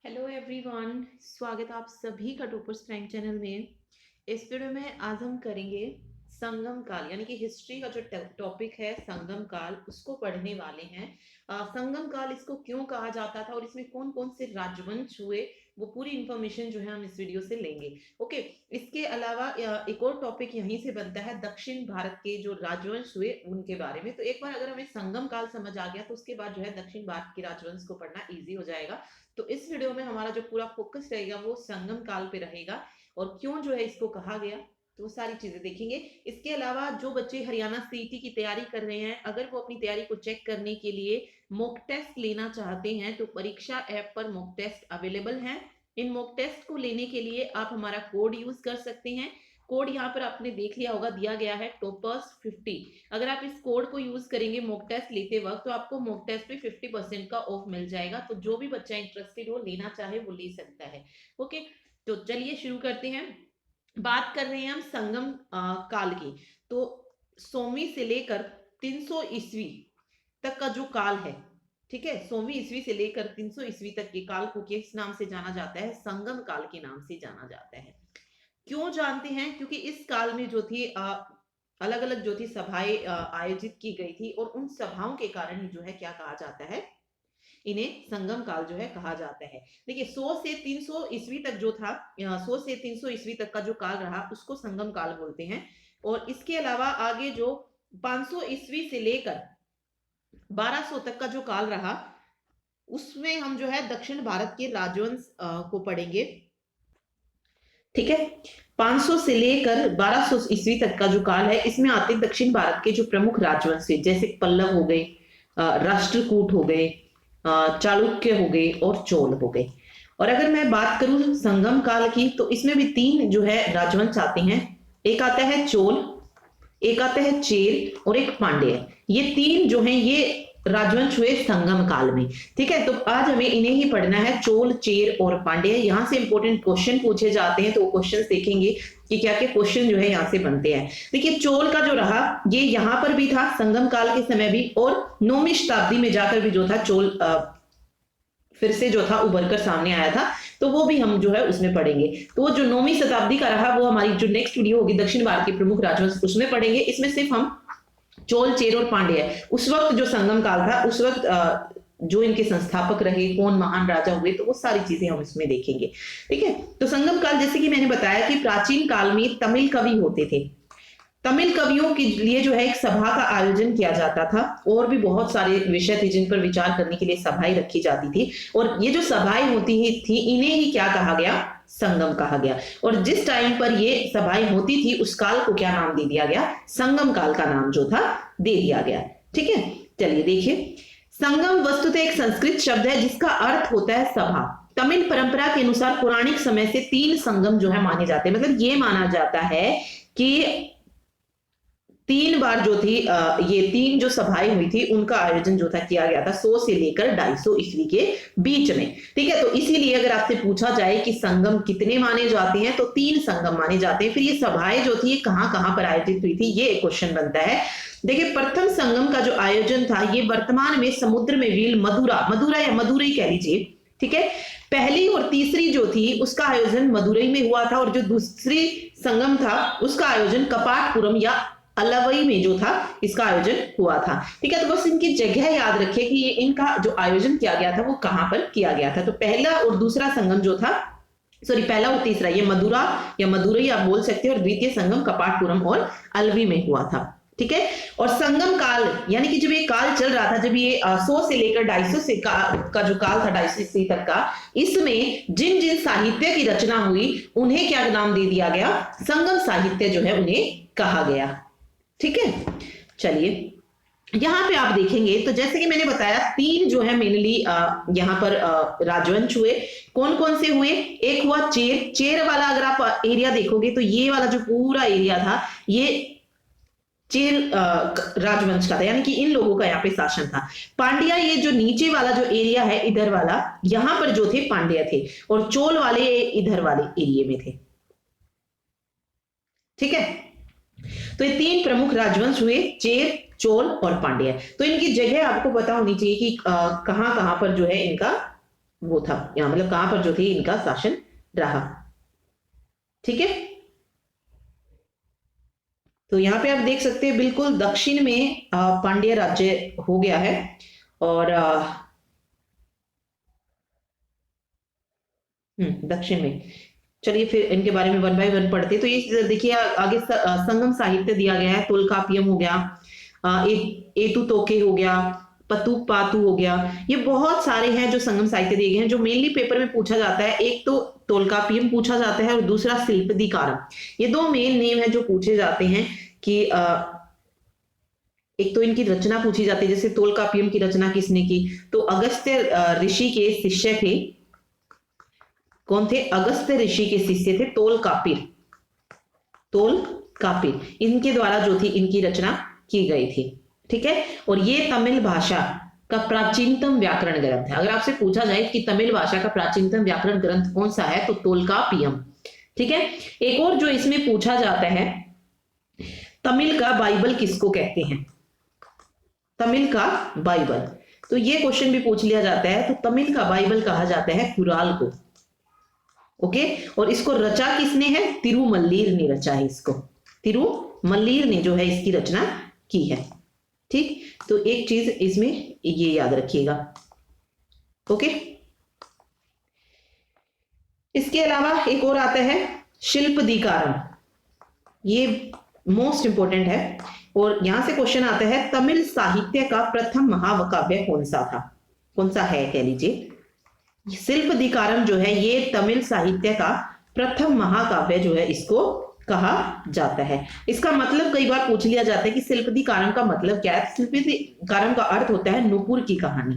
Hello everyone, स्वागत है आप सभी का टॉपर्स प्राइम चैनल में। इस वीडियो में आज हम करेंगे संगम काल यानी कि हिस्ट्री का जो टॉपिक है संगम काल उसको पढ़ने वाले हैं। संगम काल इसको क्यों कहा जाता था और इसमें कौन कौन से राजवंश हुए वो पूरी इंफॉर्मेशन जो है हम इस वीडियो से लेंगे। ओके। इसके अलावा एक और टॉपिक यहीं से बनता है दक्षिण भारत के जो राजवंश हुए उनके बारे में। तो एक बार अगर हमें संगम काल समझ आ गया तो उसके बाद जो है दक्षिण भारत के राजवंश को पढ़ना इजी हो जाएगा। तो इस वीडियो में हमारा जो पूरा फोकस रहेगा वो संगम काल पे रहेगा और क्यों जो है इसको कहा गया तो वो सारी चीजें देखेंगे। इसके अलावा जो बच्चे हरियाणा सीईटी की तैयारी कर रहे हैं, अगर वो अपनी तैयारी को चेक करने के लिए मॉक टेस्ट लेना चाहते हैं तो परीक्षा ऐप पर मॉक टेस्ट अवेलेबल है। इन मॉक टेस्ट को लेने के लिए आप हमारा कोड यूज कर सकते हैं। कोड यहाँ पर आपने देख लिया होगा, दिया गया है टॉपर्स 50। अगर आप इस कोड को यूज करेंगे मॉक टेस्ट लेते वक्त तो आपको मॉक टेस्ट पे 50% का ऑफ मिल जाएगा। तो जो भी बच्चा इंटरेस्टेड हो लेना चाहे वो ले सकता है। ओके, तो चलिए शुरू करते हैं। बात कर रहे हैं हम संगम काल की। तो 100वीं से लेकर 300 ईस्वी तक का जो काल है, ठीक है, 100वीं ईस्वी से लेकर 300 ईस्वी तक के काल को किस नाम से जाना जाता है? संगम काल के नाम से जाना जाता है। क्यों जानते हैं? क्योंकि इस काल में जो थी अलग अलग जो थी सभाएं आयोजित की गई थी और उन सभाओं के कारण ही जो है क्या कहा जाता है, इन्हें संगम काल जो है कहा जाता है। देखिए 100 से 300 ईस्वी तक जो था, 100 से 300 ईस्वी तक का जो काल रहा उसको संगम काल बोलते हैं। और इसके अलावा आगे जो 500 ईस्वी से लेकर 1200 तक का जो काल रहा उसमें हम जो है दक्षिण भारत के राजवंश को पढ़ेंगे। ठीक है, 500 से लेकर 1200 ईस्वी तक का जो काल है इसमें आते दक्षिण भारत के जो प्रमुख राजवंश है जैसे पल्लव हो गए, राष्ट्रकूट हो गए, चालुक्य हो गए और चोल हो गए। और अगर मैं बात करूं संगम काल की तो इसमें भी तीन जो है राजवंश आते हैं। एक आता है चोल, एक आता है चेर और एक पांड्य। ये तीन जो हैं ये राजवंश हुए संगम काल में। ठीक है, तो आज हमें इन्हें ही पढ़ना है, चोल, चेर और पांड्य। यहां से इंपॉर्टेंट क्वेश्चन पूछे जाते हैं तो वो क्वेश्चन देखेंगे कि क्या क्या क्वेश्चन जो है यहाँ से बनते हैं। देखिए चोल का जो रहा ये यहाँ पर भी था संगम काल के समय भी, और 9वीं शताब्दी में जाकर भी जो था चोल फिर से जो था उभर कर सामने आया था। तो वो भी हम जो है उसमें पढ़ेंगे। तो वो जो 9वीं शताब्दी का रहा वो हमारी जो नेक्स्ट वीडियो होगी दक्षिण भारत के प्रमुख राजवंश उसमें पढ़ेंगे। इसमें सिर्फ हम चोल, चेर और पांड्य उस वक्त जो संगम काल था उस वक्त जो इनके संस्थापक रहे, कौन महान राजा हुए, तो वो सारी चीजें हम इसमें देखेंगे। ठीक है, तो संगम काल जैसे कि मैंने बताया कि प्राचीन काल में तमिल कवि होते थे। तमिल कवियों के लिए जो है एक सभा का आयोजन किया जाता था और भी बहुत सारे विषय थे जिन पर विचार करने के लिए सभाएं रखी जाती थी। और ये जो सभाएं होती ही थी इन्हें ही क्या कहा गया? संगम कहा गया। और जिस टाइम पर ये सभाएं होती थी उस काल को क्या नाम दे दिया गया? संगम काल का नाम जो था दे दिया गया। ठीक है, चलिए देखिए, संगम वस्तुतः एक संस्कृत शब्द है जिसका अर्थ होता है सभा। तमिल परंपरा के अनुसार पौराणिक समय से 3 संगम जो है माने जाते हैं। मतलब ये माना जाता है कि 3 बार जो थी ये 3 जो सभाएं हुई थी उनका आयोजन जो था किया गया था 100 से लेकर 250 ईस्वी के बीच में। ठीक है, तो इसीलिए अगर आपसे पूछा जाए कि संगम कितने माने जाते हैं तो 3 संगम माने जाते हैं। फिर ये सभाएं जो थी कहां कहां पर आयोजित हुई थी ये एक क्वेश्चन बनता है। देखिए प्रथम संगम का जो आयोजन था ये वर्तमान में समुद्र में व्हील मदुरा या मदुरई कह लीजिए। ठीक है, पहली और तीसरी जो थी उसका आयोजन मदुरई में हुआ था और जो दूसरी संगम था उसका आयोजन कपाटपुरम या अलवई में जो था इसका आयोजन हुआ था। ठीक है, तो बस इनकी जगह याद रखिए कि ये इनका जो आयोजन किया गया था वो कहां पर किया गया था। तो पहला और दूसरा संगम जो था, सॉरी पहला और तीसरा, ये मदुरा या मदुरई आप बोल सकते हैं, और द्वितीय संगम कपाटपुरम और अलवी में हुआ था। ठीक है, और संगम काल यानी कि जब ये काल चल रहा था, जब ये 100 से लेकर 250 से का जो काल था 250 ईस्वी तक का, इसमें जिन जिन साहित्य की रचना हुई उन्हें क्या नाम दे दिया गया? संगम साहित्य जो है उन्हें कहा गया। ठीक है, चलिए यहां पे आप देखेंगे तो जैसे कि मैंने बताया 3 जो है मेनली यहां पर राजवंश हुए। कौन कौन से हुए? एक हुआ चेर। चेर वाला अगर आप एरिया देखोगे तो ये वाला जो पूरा एरिया था ये चेर राजवंश का था, यानी कि इन लोगों का यहाँ पे शासन था। पांड्या, ये जो नीचे वाला जो एरिया है इधर वाला, यहां पर जो थे पांड्या थे, और चोल वाले इधर वाले एरिया में थे। ठीक है, तो ये 3 प्रमुख राजवंश हुए, चेर, चोल और पांड्य। तो इनकी जगह आपको पता होनी चाहिए कि कहां कहां पर जो है इनका वो था, यहाँ मतलब कहां पर जो थी इनका शासन रहा। ठीक है, तो यहाँ पे आप देख सकते हैं बिल्कुल दक्षिण में पांड्य राज्य हो गया है। और दक्षिण में, चलिए फिर इनके बारे में वन बाय वन पढ़ते हैं। तो ये देखिए आगे संगम साहित्य दिया गया है, तोलकापियम हो गया, एतु तोके हो गया, पतु पातु हो गया। ये बहुत सारे हैं जो संगम साहित्य दिए गए हैं, जो मेनली पेपर में पूछा जाता है। एक तो तोलकापियम पूछा जाता है और दूसरा शिल्पदिकारम। ये दो मेन नेम है जो पूछे जाते हैं कि एक तो इनकी रचना पूछी जाती है, जैसे तोलकापियम की रचना किसने की, तो अगस्त्य ऋषि के शिष्य थे। कौन थे? अगस्त्य ऋषि के शिष्य थे तोलकापिर। तोलकापिर इनके द्वारा जो थी इनकी रचना की गई थी। ठीक है, और ये तमिल भाषा का प्राचीनतम व्याकरण ग्रंथ है। अगर आपसे पूछा जाए कि तमिल भाषा का प्राचीनतम व्याकरण ग्रंथ कौन सा है, तो तोलकापियम। ठीक है, एक और जो इसमें पूछा जाता है, तमिल का बाइबल किसको कहते हैं? तमिल का बाइबल, तो ये क्वेश्चन भी पूछ लिया जाता है। तो तमिल का बाइबल कहा जाता है कुराल को। ओके, और इसको रचा किसने है? तिरुमल्लीर ने रचा है इसको। तिरुमल्लीर ने जो है इसकी रचना की है। ठीक, तो एक चीज इसमें ये याद रखिएगा। ओके, इसके अलावा एक और आता है शिल्पदिकारम, ये मोस्ट इंपोर्टेंट है। और यहां से क्वेश्चन आता है, तमिल साहित्य का प्रथम महाकाव्य कौन सा था? कौन सा है कह लीजिए। शिल्पदिकारम जो है ये तमिल साहित्य का प्रथम महाकाव्य जो है इसको कहा जाता है। इसका मतलब कई बार पूछ लिया जाता है कि शिल्पदिकारम का मतलब क्या है। शिल्पदिकारम का अर्थ होता है नुपुर की कहानी।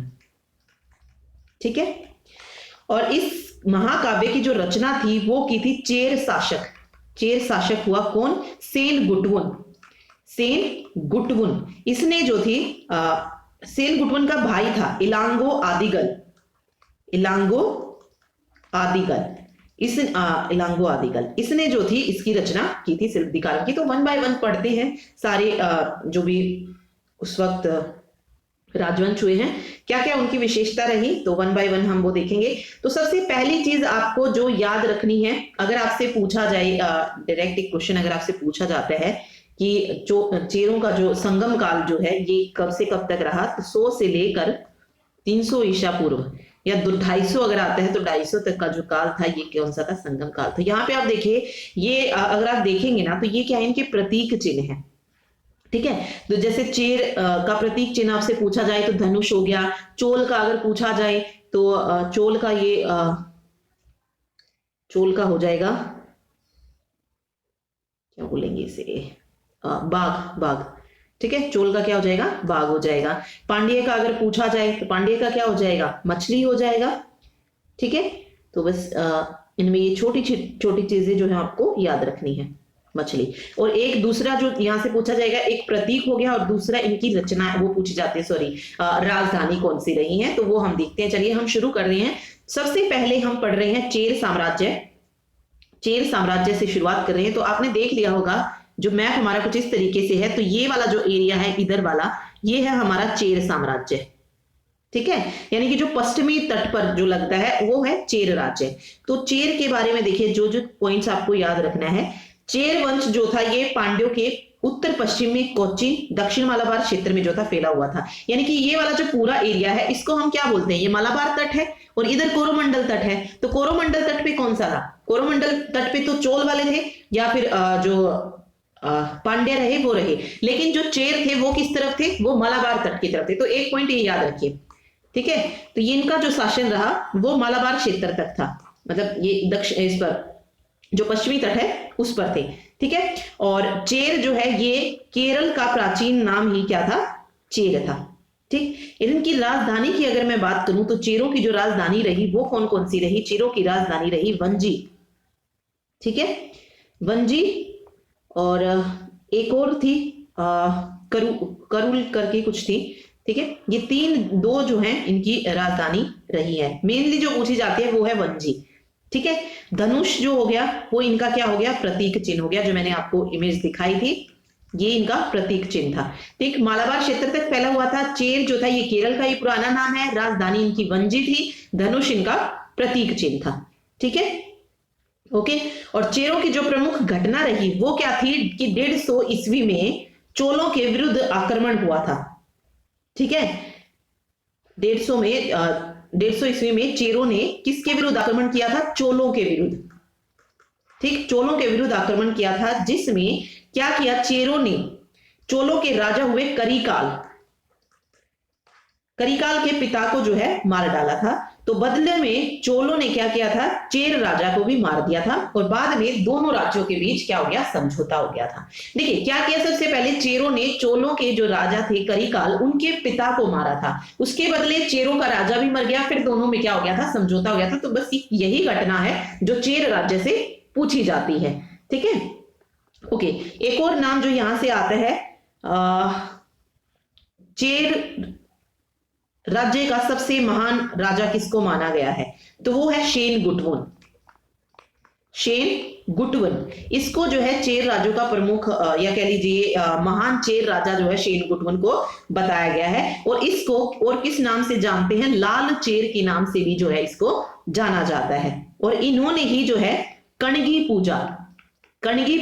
ठीक है, और इस महाकाव्य की जो रचना थी वो की थी चेर शासक। चेर शासक हुआ कौन? सेन गुटवुन। सेन गुटवुन इसने जो थी सेन गुटवुन का भाई था इलांगो आदिगल। इलांगो आदिगल इस इलांगो आदिगल इसने जो थी इसकी रचना की थी शिल्पदिकारम की। तो वन बाय वन पढ़ते हैं सारे जो भी उस वक्त राजवंश हुए हैं, क्या क्या उनकी विशेषता रही, तो वन बाय वन हम वो देखेंगे। तो सबसे पहली चीज आपको जो याद रखनी है, अगर आपसे पूछा जाए डायरेक्ट एक क्वेश्चन अगर आपसे पूछा जाता है कि जो चेरों का जो संगम काल जो है ये कब से कब तक रहा, तो 100 से लेकर 300 ईसा पूर्व, या 250 अगर आता है तो 250 तक का जो काल था ये कौन सा था? संगम काल था। यहाँ पे आप देखिए ये अगर आप देखेंगे ना तो ये क्या है? इनके प्रतीक चिन्ह है। ठीक है, तो जैसे चेर का प्रतीक चिन्ह आपसे पूछा जाए तो धनुष हो गया। चोल का अगर पूछा जाए तो चोल का ये चोल का हो जाएगा, क्या बोलेंगे इसे, बाघ। बाघ, ठीक है, चोल का क्या हो जाएगा? बाघ हो जाएगा। पांड्य का अगर पूछा जाए तो पांड्य का क्या हो जाएगा? मछली हो जाएगा। ठीक है, तो बस इनमें ये छोटी छोटी चीजें जो है आपको याद रखनी है, मछली। और एक दूसरा जो यहां से पूछा जाएगा, एक प्रतीक हो गया और दूसरा इनकी रचना वो पूछी जाती है, सॉरी राजधानी कौन सी रही है, तो वो हम देखते हैं। चलिए हम शुरू कर रहे हैं। सबसे पहले हम पढ़ रहे हैं चेर साम्राज्य। चेर साम्राज्य से शुरुआत कर रहे हैं। तो आपने देख लिया होगा जो मैप हमारा कुछ इस तरीके से है, तो ये वाला जो एरिया है इधर वाला, ये है हमारा चेर साम्राज्य। ठीक है, यानी कि जो पश्चिमी तट पर जो लगता है वो है चेर राज्य। तो चेर के बारे में देखिए जो जो पॉइंट्स आपको याद रखना है। चेर वंश जो था ये पांड्यों के उत्तर पश्चिम में कोचीन दक्षिण मालाबार क्षेत्र में जो था फैला हुआ था। यानी कि ये वाला जो पूरा एरिया है इसको हम क्या बोलते हैं? ये मालाबार तट है और इधर कोरोमंडल तट है। तो कोरोमंडल तट पे कौन सा था? कोरोमंडल तट पे तो चोल वाले थे या फिर जो पांड्य रहे वो रहे, लेकिन जो चेर थे वो किस तरफ थे? वो मालाबार तट की तरफ थे। तो एक पॉइंट ये याद रखिए। ठीक है, तो ये इनका जो शासन रहा वो मालाबार क्षेत्र तक था, मतलब ये दक्षिण इस पर जो पश्चिमी तट है उस पर थे। ठीक है, और चेर जो है ये केरल का प्राचीन नाम ही क्या था? चेर था। ठीक, इनकी राजधानी की अगर मैं बात करूं तो चेरों की जो राजधानी रही वो कौन कौन सी रही? चेरों की राजधानी रही वंजी। ठीक है, वंजी, और एक और थी करुल करके कुछ थी। ठीक है, ये दो जो हैं इनकी राजधानी रही है। मेनली जो पूछी जाती है वो है वंजी। ठीक है, धनुष जो हो गया वो इनका क्या हो गया? प्रतीक चिन्ह हो गया, जो मैंने आपको इमेज दिखाई थी। ये इनका प्रतीक चिन्ह था। ठीक, मालाबार क्षेत्र तक फैला हुआ था। चेर जो था ये केरल का ही पुराना नाम है। राजधानी इनकी वंजी थी। धनुष इनका प्रतीक चिन्ह था। ठीक है, ओके। और चेरों की जो प्रमुख घटना रही वो क्या थी कि 150 ईस्वी में चोलों के विरुद्ध आक्रमण हुआ था। ठीक है, 150 ईस्वी में चेरों ने किसके विरुद्ध आक्रमण किया था? चोलों के विरुद्ध। ठीक, चोलों के विरुद्ध आक्रमण किया था, जिसमें क्या किया चेरों ने? चोलों के राजा हुए करिकाल के पिता को जो है मार डाला था। तो बदले में चोलों ने क्या किया था? चेर राजा को भी मार दिया था। और बाद में दोनों राज्यों के बीच क्या हो गया? समझौता हो गया था। देखिए क्या किया, सबसे पहले चेरों ने चोलों के जो राजा थे करिकाल, उनके पिता को मारा था। उसके बदले चेरों का राजा भी मर गया। फिर दोनों में क्या हो गया था? समझौता हो गया था। तो बस यही घटना है जो चेर राज्य से पूछी जाती है। ठीक है, ओके। एक और नाम जो यहां से आता है, चेर राज्य का सबसे महान राजा किसको माना गया है? तो वो है शेन गुटवन। इसको जो है चेर राज्यों का प्रमुख या कह लीजिए महान चेर राजा जो है शेन गुटवन को बताया गया है। और इसको और किस नाम से जानते हैं? लाल चेर के नाम से भी जो है इसको जाना जाता है। और इन्होंने ही जो है कणगी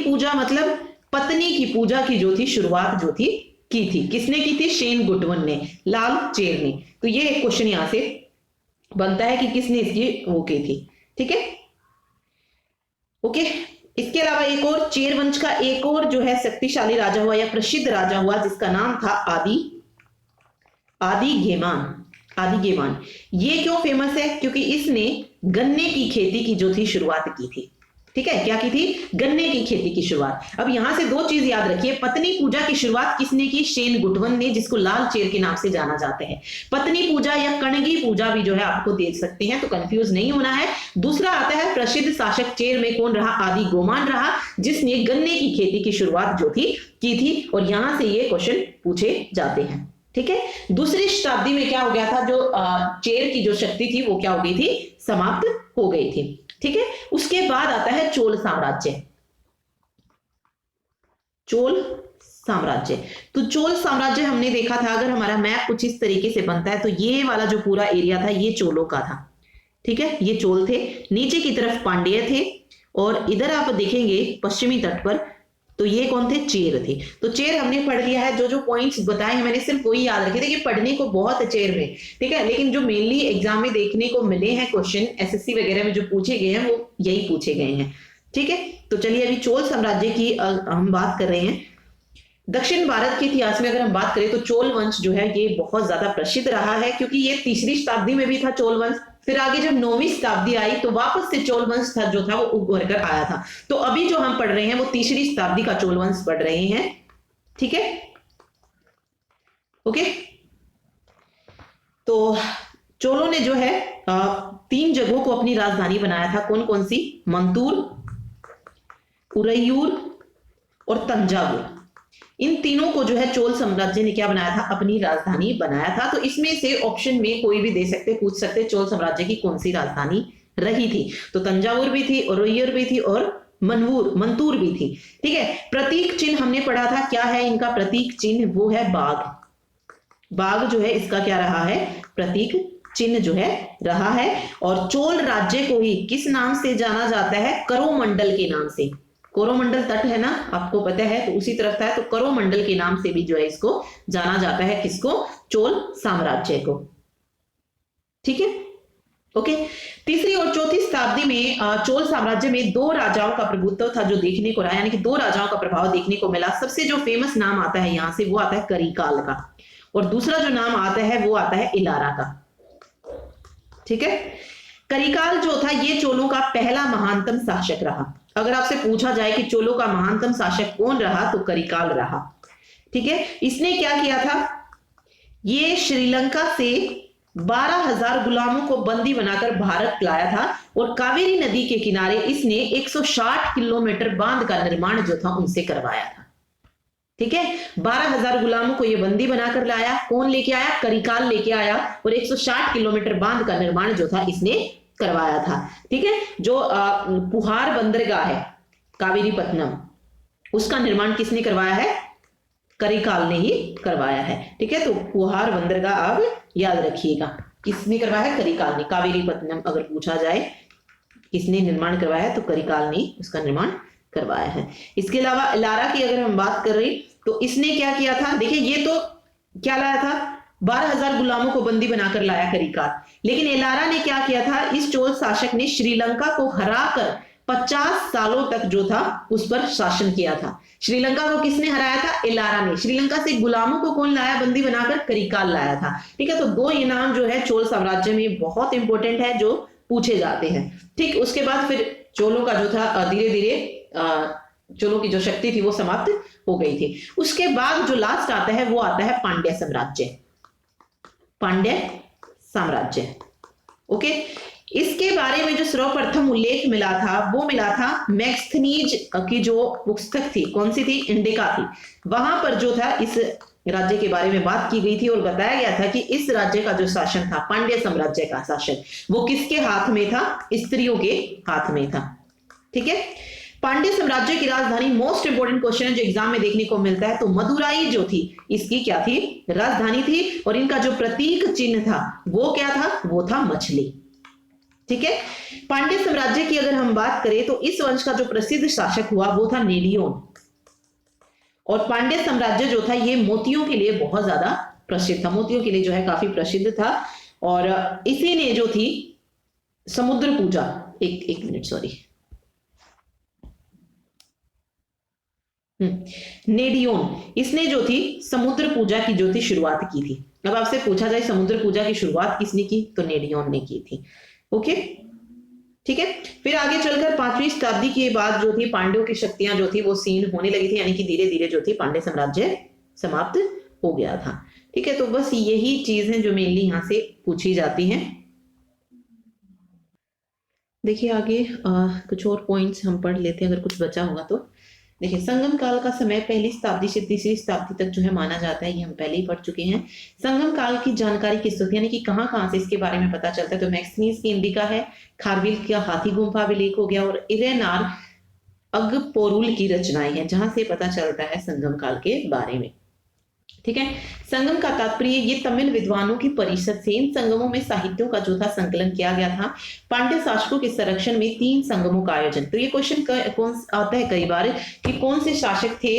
पूजा मतलब पत्नी की पूजा की जो थी शुरुआत जो थी की थी। किसने की थी? शेन गुटवन ने, लाल चेर ने। तो ये एक क्वेश्चन यहां से बनता है कि किसने इसकी वो की थी। ठीक है, ओके। इसके अलावा एक और चेर वंश का एक और जो है शक्तिशाली राजा हुआ या प्रसिद्ध राजा हुआ, जिसका नाम था आदि गेमान। ये क्यों फेमस है? क्योंकि इसने गन्ने की खेती की जो थी शुरुआत की थी। ठीक है, क्या की थी? गन्ने की खेती की शुरुआत। अब यहां से दो चीज याद रखिए, पत्नी पूजा की शुरुआत किसने की? शेन गुटवन ने, जिसको लाल चेर के नाम से जाना जाता है। पत्नी पूजा या कणगी पूजा भी जो है आपको देख सकते हैं, तो कंफ्यूज नहीं होना है। दूसरा आता है प्रसिद्ध शासक चेर में कौन रहा? आदि गोमान रहा, जिसने गन्ने की खेती की शुरुआत जो थी की थी। और यहां से ये क्वेश्चन पूछे जाते हैं। ठीक है, दूसरी शताब्दी में क्या हो गया था? जो चेर की जो शक्ति थी वो क्या हो गई थी? समाप्त हो गई थी। ठीक है, उसके बाद आता है चोल साम्राज्य। तो चोल साम्राज्य हमने देखा था, अगर हमारा मैप कुछ इस तरीके से बनता है तो ये वाला जो पूरा एरिया था ये चोलों का था। ठीक है, ये चोल थे, नीचे की तरफ पांड्य थे, और इधर आप देखेंगे पश्चिमी तट पर तो ये कौन थे? चेर थे। तो चेर हमने पढ़ लिया है। जो जो पॉइंट्स बताए हैं मैंने सिर्फ वही याद रखे। देखिए पढ़ने को बहुत है चेर में, ठीक है, लेकिन जो मेनली एग्जाम में देखने को मिले हैं क्वेश्चन एसएससी वगैरह में जो पूछे गए हैं वो यही पूछे गए हैं। ठीक है, तो चलिए अभी चोल साम्राज्य की हम बात कर रहे हैं। दक्षिण भारत के इतिहास में अगर हम बात करें तो चोल वंश जो है ये बहुत ज्यादा प्रसिद्ध रहा है, क्योंकि ये 3री शताब्दी में भी था चोल वंश। फिर आगे जब 9वीं शताब्दी आई तो वापस से चोल वंश था जो था वो उभर कर आया था। तो अभी जो हम पढ़ रहे हैं वो 3री शताब्दी का चोल वंश पढ़ रहे हैं। ठीक है, ओके। तो चोलों ने जो है 3 जगहों को अपनी राजधानी बनाया था। कौन कौन सी? मंतूर, उरैयूर और तंजावुर। इन तीनों को जो है चोल साम्राज्य ने क्या बनाया था? अपनी राजधानी बनाया था। तो इसमें से ऑप्शन में कोई भी दे सकते, पूछ सकते चोल साम्राज्य की कौन सी राजधानी रही थी। तो तंजावुर भी थी, उरैयूर भी थी और मंतूर भी थी। ठीक है, प्रतीक चिन्ह हमने पढ़ा था, क्या है इनका प्रतीक चिन्ह? वो है बाघ जो है इसका क्या रहा है? प्रतीक चिन्ह जो है रहा है। और चोल राज्य को ही किस नाम से जाना जाता है? करोमंडल के नाम से। कोरोमंडल तट है ना, आपको पता है, तो उसी तरफ था, तो करोमंडल के नाम से भी जो है इसको जाना जाता है। किसको? चोल साम्राज्य को। ठीक है, ओके। 3री और 4थी शताब्दी में चोल साम्राज्य में 2 राजाओं का प्रभुत्व था जो देखने को रहा, यानी कि 2 राजाओं का प्रभाव देखने को मिला। सबसे जो फेमस नाम आता है यहां से वो आता है करिकाल का, और दूसरा जो नाम आता है वो आता है इलारा का। ठीक है, करिकाल जो था ये चोलों का पहला महानतम शासक रहा। अगर आपसे पूछा जाए कि चोलों का महानतम शासक कौन रहा तो करिकाल रहा। ठीक है, इसने क्या किया था? ये श्रीलंका से 12,000 गुलामों को बंदी बनाकर भारत लाया था, और कावेरी नदी के किनारे इसने 160 किलोमीटर बांध का निर्माण जो था उनसे करवाया था। ठीक है, 12,000 गुलामों को ये बंदी बनाकर लाया। कौन लेके आया? करिकाल लेके आया, और 160 किलोमीटर बांध का निर्माण जो था इसने करवाया था। ठीक है, जो पुहार बंदरगाह है कावेरीपत्तनम, उसका निर्माण किसने करवाया है? करिकाल ने ही करवाया है। ठीक है, तो कुहार बंदरगाह आप याद रखिएगा, किसने करवाया है? करिकाल ने। कावेरीपत्तनम अगर पूछा जाए किसने निर्माण करवाया है, तो करिकाल ने उसका निर्माण करवाया है। इसके अलावा एलारा की अगर हम बात कर रहे तो इसने क्या किया था? देखिए, ये तो क्या लाया था? 12,000 गुलामों को बंदी बनाकर लाया करिकाल। लेकिन एलारा ने क्या किया था? इस चोल शासक ने श्रीलंका को हराकर 50 सालों तक जो था उस पर शासन किया था। श्रीलंका को किसने हराया था? एलारा ने। श्रीलंका से गुलामों को कौन लाया बंदी बनाकर? करिकाल लाया था। ठीक है, तो दो ये नाम जो है चोल साम्राज्य में बहुत इंपॉर्टेंट है, जो पूछे जाते हैं। ठीक, उसके बाद फिर चोलों का जो था धीरे धीरे चोलों की जो शक्ति थी वो समाप्त हो गई थी। उसके बाद जो लास्ट आता है वो आता है पांड्य साम्राज्य। पांड्य साम्राज्य, ओके। इसके बारे में जो सर्वप्रथम उल्लेख मिला था वो मिला था मैग्स्थनीज की जो पुस्तक थी, कौन सी थी? इंडिका थी। वहां पर जो था इस राज्य के बारे में बात की गई थी और बताया गया था कि इस राज्य का जो शासन था, पांड्य साम्राज्य का शासन, वो किसके हाथ में था? स्त्रियों के हाथ में था। ठीक है, पांड्य साम्राज्य की राजधानी, मोस्ट इंपोर्टेंट क्वेश्चन है जो एग्जाम में देखने को मिलता है, तो मदुराई जो थी इसकी क्या थी? राजधानी थी। और इनका जो प्रतीक चिन्ह था वो क्या था? वो था मछली। ठीक है, पांड्य साम्राज्य की अगर हम बात करें तो इस वंश का जो प्रसिद्ध शासक हुआ वो था नेडियोन। और पांड्य साम्राज्य जो था ये मोतियों के लिए बहुत ज्यादा प्रसिद्ध था, मोतियों के लिए जो है काफी प्रसिद्ध था। और इसी ने जो थी समुद्र पूजा, एक मिनट सॉरी, नेडियोन, इसने जो थी समुद्र पूजा की जो थी शुरुआत की थी। अब आपसे पूछा जाए समुद्र पूजा की शुरुआत किसने की, तो नेडियोन ने की थी। ओके, ठीक है। फिर आगे चलकर 5वीं शताब्दी के बाद जो थी पांड्यों की शक्तियां जो थी वो सीन होने लगी थी, यानी कि धीरे धीरे जो थी पांड्य साम्राज्य समाप्त हो गया था। ठीक है, तो बस यही चीज है जो मेनली यहां से पूछी जाती हैं। देखिए आगे कुछ और पॉइंट्स हम पढ़ लेते हैं अगर कुछ बचा होगा तो। देखिए, संगम काल का समय 1ली शताब्दी से 3री शताब्दी तक जो है माना जाता है, ये हम पहले ही पढ़ चुके हैं। संगम काल की जानकारी किस होती है, यानी कि कहाँ से इसके बारे में पता चलता है, तो मैग्स्थनीज की इंडिका है, खारविल का हाथी गुम्फा अभिलेख हो गया, और इरेनार अगपोरुल की रचनाएं हैं जहां से पता चलता है संगम काल के बारे में। ठीक है, संगम का तात्पर्य ये तमिल विद्वानों की परिषद से इन संगमों में साहित्यों का जो था संकलन किया गया था। पांड्य शासकों के संरक्षण में 3 संगमों का आयोजन। तो ये क्वेश्चन कौन आता है कई बार कि कौन से शासक थे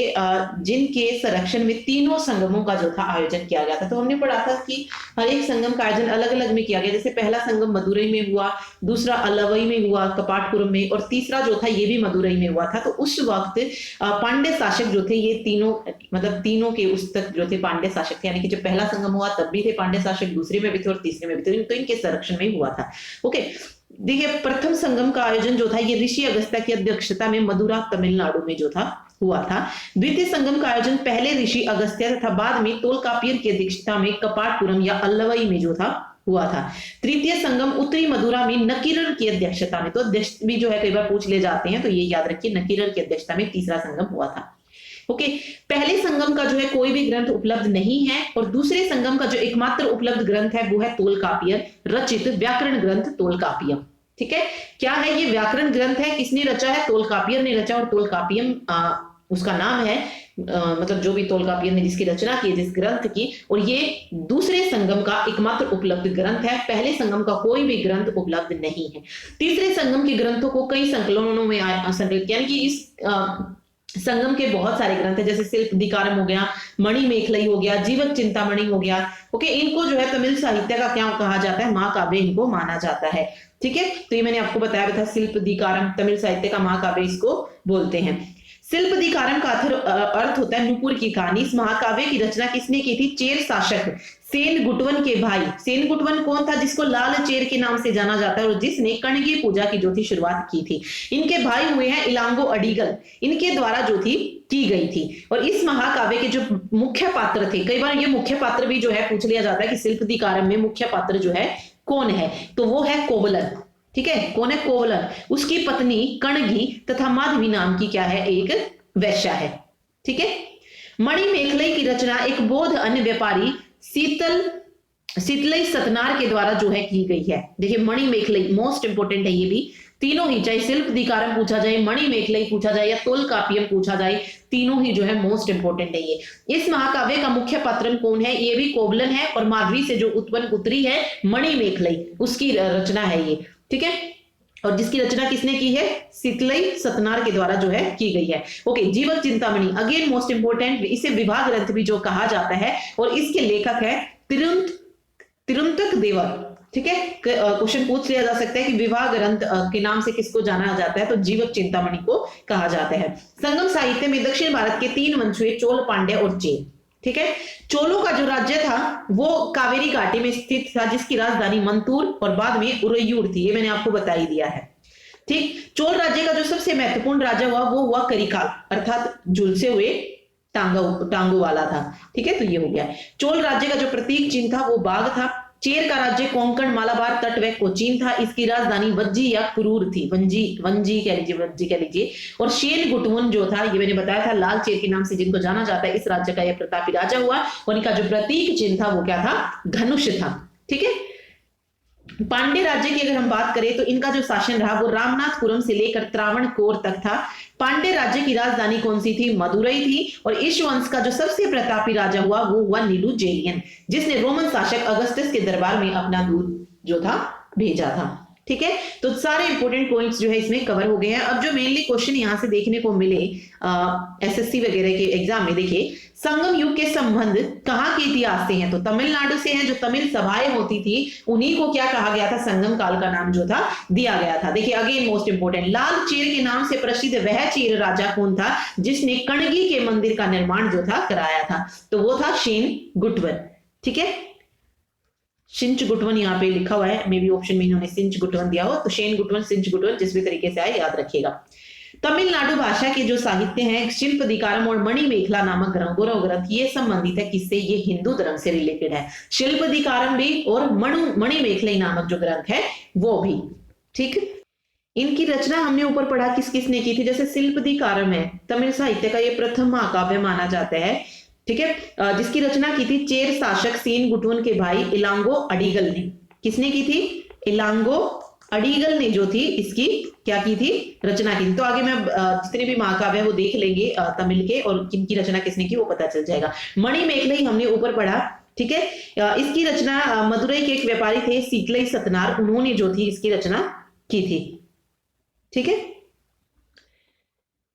जिनके संरक्षण में तीनों संगमों का जो था आयोजन किया गया था। तो हमने पढ़ा था कि हर एक संगम का आयोजन अलग अलग में किया गया। जैसे पहला संगम मदुरई में हुआ, दूसरा अलवई में हुआ कपाटपुरम में, और तीसरा जो था ये भी मदुरई में हुआ था। तो उस वक्त पांड्य शासक जो थे ये तीनों, मतलब तीनों के उस तक जो थे पांड्य शासक थे, यानी कि जब पहला संगम हुआ तब भी थे पांड्य शासक, दूसरे में भी थे और तीसरे में भी थे, तो इनके संरक्षण में हुआ था। ओके, देखिए प्रथम संगम का आयोजन जो था ये ऋषि अगस्त्य की अध्यक्षता में मदुरा तमिलनाडु में जो था हुआ था। द्वितीय संगम का आयोजन पहले ऋषि अगस्त्य तथा बाद में तोलकापियर की अध्यक्षता में कपाटपुरम या अल्लवई में जो था हुआ था। तृतीय संगम उत्तरी मदुरा में नकीरर की अध्यक्षता में, तो अध्यक्ष भी जो है कई बार पूछ ले जाते हैं, तो ये याद रखिए नकीरर की अध्यक्षता में तीसरा संगम हुआ था। ओके, पहले संगम का जो है कोई भी ग्रंथ उपलब्ध नहीं है, और दूसरे संगम का जो एकमात्र उपलब्ध ग्रंथ है वो है तोलकापियर रचित व्याकरण ग्रंथ तोलकापियम। ठीक है, क्या है ये व्याकरण ग्रंथ है, किसने रचा है? तोलकापियर ने रचा, और तोलकापियम उसका नाम है, मतलब जो भी तोलकापियर ने जिसकी रचना की जिस ग्रंथ की, और ये दूसरे संगम का एकमात्र उपलब्ध ग्रंथ है। पहले संगम का कोई भी ग्रंथ उपलब्ध नहीं है। तीसरे संगम के ग्रंथों को कई संकलनों में संकलित, यानी कि इस संगम के बहुत सारे ग्रंथ है, जैसे शिल्पदिकारम हो गया, मणिमेखलई हो गया, जीवक चिंतामणि हो गया। ओके, इनको जो है तमिल साहित्य का क्या कहा जाता है? महाकाव्य इनको माना जाता है। ठीक है, तो ये मैंने आपको बताया था, शिल्पदिकारम तमिल साहित्य का महाकाव्य इसको बोलते हैं। शिल्पदिकारम का अर्थ होता है नुपुर की कहानी। इस महाकाव्य की रचना किसने की थी? चेर शासक सेन गुटवन के भाई। सेन गुटवन कौन था? जिसको लाल चेर के नाम से जाना जाता है, और जिसने कणगी पूजा की जो थी शुरुआत की थी। इनके भाई हुए हैं इलांगो अडिगल, इनके द्वारा जो थी की गई थी। और इस महाकाव्य के जो मुख्य पात्र थे, कई बार ये मुख्य पात्र भी जो है पूछ लिया जाता है कि शिल्पदिकारम में मुख्य पात्र जो है कौन है, तो वो है कोवलन। ठीक है, कौन है? कोवलन। उसकी पत्नी कणगी तथा माधवी नाम की क्या है? एक वैश्या है। ठीक है, मणिमेखलई की रचना एक बौद्ध अन्य व्यापारी शीतलई सतनार के द्वारा जो है की गई है। देखिए मणिमेखलई मोस्ट इंपोर्टेंट है ये भी, तीनों ही, चाहे शिल्पदीकारम पूछा जाए, मणिमेखलाई पूछा जाए या तोलकाप्पियम पूछा जाए, तीनों ही जो है मोस्ट इंपोर्टेंट है ये। इस महाकाव्य का मुख्य पात्र कौन है? ये भी कोवलन है और माधवी से जो उत्पन्न पुत्री है मणिमेखलाई, उसकी रचना है ये, ठीक है। और जिसकी रचना किसने की है? शीतलई सतनार के द्वारा जो है की गई है। ओके, जीवक चिंतामणि अगेन मोस्ट इंपोर्टेंट, इसे विवाह ग्रंथ भी जो कहा जाता है और इसके लेखक है तिरुंतक देवर, ठीक है। क्वेश्चन पूछ लिया जा सकता है कि विवाह ग्रंथ के नाम से किसको जाना जाता है, तो जीवक चिंतामणि को कहा जाता है। संगम साहित्य में दक्षिण भारत के 3 वंश हुए, चोल, पांड्य और चेर, ठीक है। चोलों का जो राज्य था वो कावेरी घाटी में स्थित था, जिसकी राजधानी मंतूर और बाद में उरैयूर थी, ये मैंने आपको बता ही दिया है, ठीक। चोल राज्य का जो सबसे महत्वपूर्ण राजा हुआ वो हुआ करिकाल, अर्थात झुलसे हुए टांगों वाला था, ठीक है। तो ये हो गया। चोल राज्य का जो प्रतीक चिन्ह था वो बाघ था। चेर का राज्य कोंकण, मालाबार तट व कोचीन था। इसकी राजधानी वज्जी या कुरूर थी, वंजी कह लीजिए। और शेन गुटवन जो था, ये मैंने बताया था, लाल चेर के नाम से जिनको जाना जाता है, इस राज्य का यह प्रतापी राजा हुआ और इनका जो प्रतीक चिन्ह था वो क्या था? धनुष था, ठीक है। पांड्य राज्य की अगर हम बात करें तो इनका जो शासन रहा वो रामनाथपुरम से लेकर त्रावणकोर तक था। पांड्य राज्य की राजधानी कौन सी थी? मदुरई थी। और इस वंश का जो सबसे प्रतापी राजा हुआ वो हुआ नीलू जेलियन, जिसने रोमन शासक अगस्टस के दरबार में अपना दूत जो था भेजा था, ठीक है। तो सारे इंपोर्टेंट पॉइंट्स जो है इसमें कवर हो गए हैं। अब जो मेनली क्वेश्चन यहां से देखने को मिले एसएससी वगैरह के एग्जाम में, देखिए संगम युग के संबंध कहाँ के इतिहास से हैं? तो तमिलनाडु से हैं। जो तमिल सभाएं होती थी उन्हीं को क्या कहा गया था? संगम काल का नाम जो था दिया गया था। देखिए अगेन मोस्ट इंपोर्टेंट, लाल चेर के नाम से प्रसिद्ध वह चेर राजा कौन था जिसने कणगी के मंदिर का निर्माण जो था कराया था? तो वो था शेन गुटवन, ठीक है। सिंच गुटवन यहाँ पे लिखा हुआ है, मे बी ऑप्शन में इन्होंने सिंच गुटवन दिया हो, तो शेन गुटवन, सिंच गुटवन, जिस भी तरीके से आए याद रखिएगा। तमिलनाडु भाषा के जो साहित्य हैं, शिल्पदीकारम और मणिमेखला नामक गौरव ग्रंथ, ये संबंधित है किससे? ये हिंदू धर्म से रिलेटेड है। शिल्पदीकारम भी और मणिमेखलाई नामक जो ग्रंथ है वो भी, ठीक। इनकी रचना हमने ऊपर पढ़ा किस किसने की थी। जैसे शिल्पदीकारम है तमिल साहित्य का ये प्रथम महाकाव्य माना जाता है, ठीक है, जिसकी रचना की थी चेर शासक सेन गुटवन के भाई इलांगो अडिगल ने। किसने की थी? इलांगो अडिगल ने जो थी इसकी क्या की थी? रचना की थी। तो आगे मैं जितने भी महाकाव्य वो देख लेंगे तमिल के, और किनकी रचना किसने की वो पता चल जाएगा। मणिमेखलाई हमने ऊपर पढ़ा, ठीक है। इसकी रचना मदुरई के एक व्यापारी थे शीतलई सतनार, उन्होंने जो थी इसकी रचना की थी, ठीक है।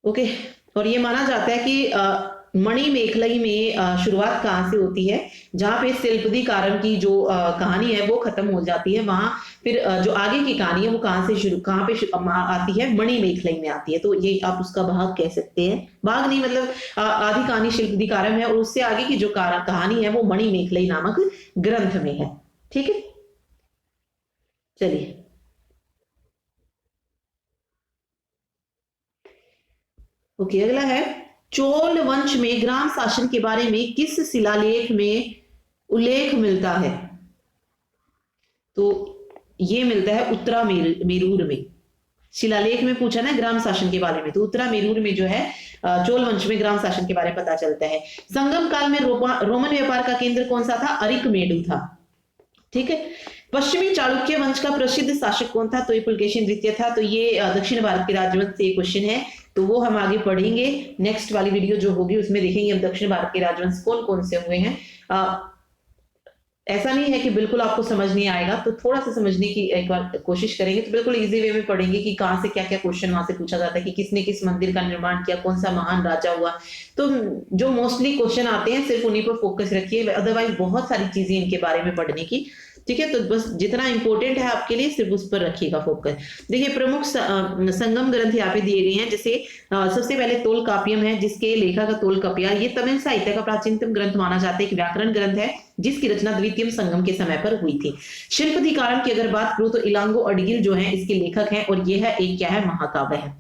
ओके, और ये माना जाता है कि मणिमेखलाई में शुरुआत कहां से होती है? जहां पे शिल्पदीकारम की जो कहानी है वो खत्म हो जाती है, वहां फिर जो आगे की कहानी है वो कहां पे आती है? मणिमेखलाई में आती है। तो ये आप उसका भाग कह सकते हैं, भाग नहीं मतलब आधी कहानी शिल्पदीकारम है और उससे आगे की जो कहानी है वो मणिमेखलाई नामक ग्रंथ में है, ठीक है। चलिए ओके, अगला है चोल वंश में ग्राम शासन के बारे में किस शिलालेख में उल्लेख मिलता है? तो ये मिलता है उत्तरा मेरूर में। शिलालेख में पूछा ना ग्राम शासन के बारे में, तो उत्तरा मेरूर में जो है चोल वंश में ग्राम शासन के बारे में पता चलता है। संगम काल में रोमन व्यापार का केंद्र कौन सा था? अरिकमेडु था, ठीक है। पश्चिमी चालुक्य वंश का प्रसिद्ध शासक कौन था? तो ये पुलकेशिन द्वितीय था। तो ये दक्षिण भारत के राजवंश से क्वेश्चन है, तो वो हम आगे पढ़ेंगे। नेक्स्ट वाली वीडियो जो होगी उसमें देखेंगे हम दक्षिण भारत के राजवंश कौन कौन से हुए हैं। ऐसा नहीं है कि बिल्कुल आपको समझ नहीं आएगा, तो थोड़ा सा समझने की एक बार कोशिश करेंगे तो बिल्कुल इजी वे में पढ़ेंगे कि कहाँ से क्या क्या क्वेश्चन वहां से पूछा जाता है, कि किसने किस मंदिर का निर्माण किया, कौन सा महान राजा हुआ। तो जो मोस्टली क्वेश्चन आते हैं सिर्फ उन्हीं पर फोकस रखिए, अदरवाइज बहुत सारी चीजें इनके बारे में पढ़ने की, ठीक है। तो बस जितना इंपॉर्टेंट है आपके लिए सिर्फ उस पर रखिएगा फोकस। देखिए प्रमुख संगम ग्रंथ यहाँ पे दिए गए हैं। जैसे सबसे पहले तोलकाप्पियम है, जिसके लेखक तोलकाप्पिया, ये तमिल साहित्य का प्राचीनतम ग्रंथ माना जाता है, एक व्याकरण ग्रंथ है जिसकी रचना द्वितीय संगम के समय पर हुई थी। शिल्पदीकारम की अगर बात करूं तो इलांगो अडिगिल जो है इसके लेखक हैं, और यह है एक क्या है? महाकाव्य है।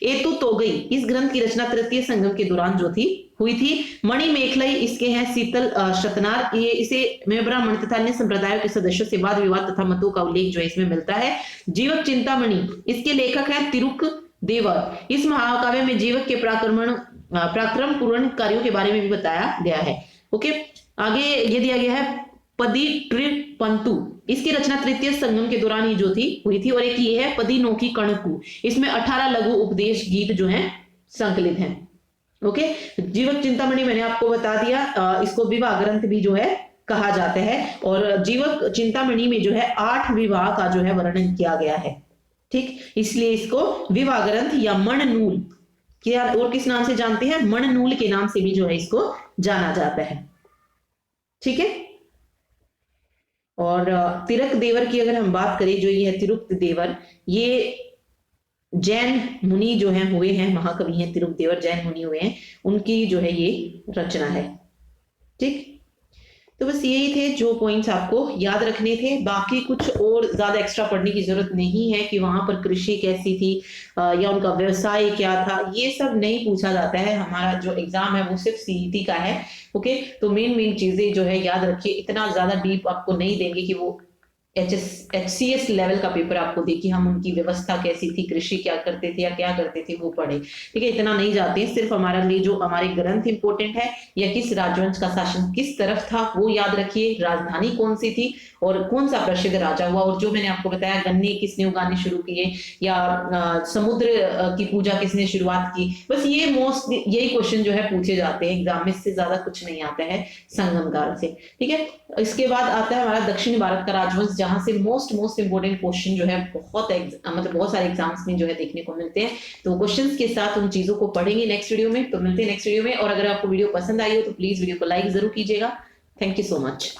एतु तोगई, इस ग्रंथ की रचना तृतीय संगम के दौरान जो थी हुई थी। मणिमेखलाई इसके हैं शीतल शतनार, ये इसे में ब्राह्मण तथा अन्य संप्रदायों के सदस्यों से वाद विवाद तथा मतों का उल्लेख जो है इसमें मिलता है। जीवक चिंतामणि, इसके लेखक है तिरुक देवर। इस महाकाव्य में जीवक के पराक्रम पूर्ण कार्यों के बारे में भी बताया गया है। ओके, आगे ये दिया गया है पदिट्रिपंतु, इसकी रचना तृतीय संगम के दौरान ही जो थी हुई थी। और एक ये है पदिनोकी कणकु, इसमें 18 लघु उपदेश गीत जो हैं संकलित हैं। ओके, जीवक चिंतामणि मैंने आपको बता दिया, इसको विवाह ग्रंथ भी जो है कहा जाता है। और जीवक चिंतामणि में जो है 8 विवाह का जो है वर्णन किया गया है। ठीक, इसलिए इसको विवाह ग्रंथ या मणनूल, क्या और किस नाम से जानते हैं, मणनूल के नाम से भी जो है इसको जाना जाता है। ठीक है, और तिरक देवर की अगर हम बात करें, जो ये है तिरुक्त देवर, ये जैन मुनि जो है हुए हैं, महाकवि हैं तिरुक्त देवर, जैन मुनि हुए हैं, उनकी जो है ये रचना है। ठीक, तो बस यही थे जो पॉइंट्स आपको याद रखने थे। बाकी कुछ और ज्यादा एक्स्ट्रा पढ़ने की जरूरत नहीं है कि वहां पर कृषि कैसी थी या उनका व्यवसाय क्या था, ये सब नहीं पूछा जाता है। हमारा जो एग्जाम है वो सिर्फ सीईटी का है। ओके, तो मेन चीजें जो है याद रखिए, इतना ज्यादा डीप आपको नहीं देंगे कि वो HCS लेवल का पेपर आपको दे कि हम उनकी व्यवस्था कैसी थी, कृषि क्या करते थे या क्या करते थे वो पढ़े। ठीक है, इतना नहीं जाते हैं। सिर्फ हमारे लिए जो हमारे ग्रंथ इंपॉर्टेंट है या किस राजवंश का शासन किस तरफ था वो याद रखिए, राजधानी कौन सी थी और कौन सा प्रसिद्ध राजा हुआ, और जो मैंने आपको बताया गन्ने किसने उगाने शुरू किए या समुद्र की पूजा किसने शुरुआत की, बस ये यही क्वेश्चन जो है पूछे जाते हैं एग्जाम में, इससे ज्यादा कुछ नहीं आता है संगम काल से। ठीक है, इसके बाद आता है हमारा दक्षिण भारत का राजवंश, जहां से मोस्ट इंपोर्टेंट क्वेश्चन जो है बहुत सारे एग्जाम्स में जो है देखने को मिलते हैं। तो क्वेश्चंस के साथ उन चीजों को पढ़ेंगे नेक्स्ट वीडियो में। तो मिलते हैं नेक्स्ट वीडियो में, और अगर आपको वीडियो पसंद आई हो तो प्लीज वीडियो को लाइक जरूर कीजिएगा। Thank you so much.